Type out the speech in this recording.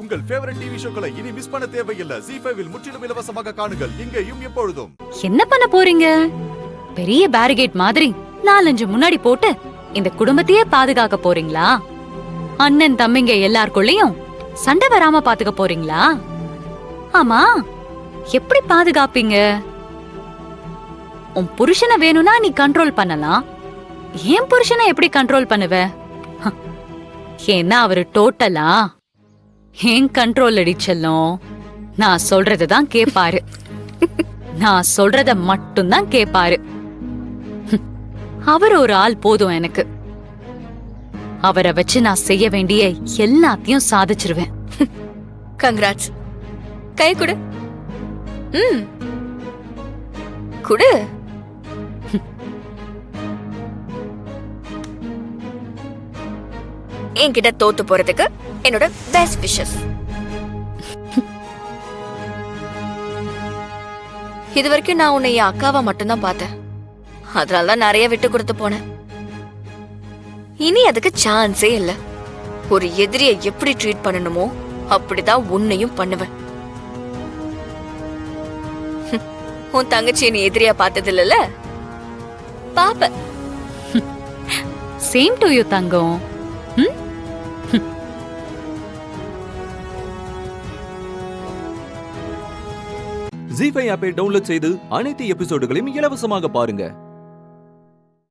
உங்கள் favourite TV ஷோக்களை இனி miss பண்ண தேவையில்லை. ZEE5 இல் முற்றிலும் இலவசமாக காணுங்கள், இங்கேயும் எப்பொழுதும். என்ன பண்ண போறீங்க? பெரிய பேரிகேட் மாதிரி 4-5 முன்னாடி போட்டு இந்த குடும்பத்தையே பாதுகாக்க போறீங்களா? அண்ணன் தம்பிங்க எல்லாருக்குள்ளயும் சண்டை வராம பாத்துக்க போறீங்களா? ஆமா, எப்படி பாதுகாப்பீங்க? உன் புருஷனை வேணும்னா நீ கண்ட்ரோல் பண்ணலாம். ஏன் புருஷனை எப்படி கண்ட்ரோல் பண்ணுவ? ஏன்னா அவரு டோட்டலா ஏன் கண்ட்ரோல் அடிச்சலும். நான் சொல்றதுதான் கேப்பாரு. நான் சொல்றத மட்டும்தான் கேப்பாரு. அவர் ஒரு ஆள் போதும் எனக்கு. அவரை வச்சு நான் செய்ய வேண்டிய எல்லாத்தையும் சாதிச்சிருவேன். கங்க்ராட்ஸ். கை கொடு. குடு. என்கிட்ட தோத்து போறதுக்கு என்னோட பெஸ்ட் விஷஸ். இது வரைக்கும் நான் உன்னை என் அக்காவா மட்டும்தான் பார்த்தேன். அதனாலதான் நிறைய விட்டு கொடுத்து போனேன். இனி அதுக்கு சான்ஸே இல்ல. ஒரு எதிரியை எப்படி ட்ரீட் பண்ணணுமோ அப்படிதான் உன்னையும் பண்ணுவேன். உன் தங்கச்சி நீ எதிரியா பார்த்தது இல்லல? பாப்ப. Same to you Thangam. ZEE5 ஆப்பை டவுன்லோட் செய்து அனைத்து எபிசோடுகளையும் இலவசமாக பாருங்க.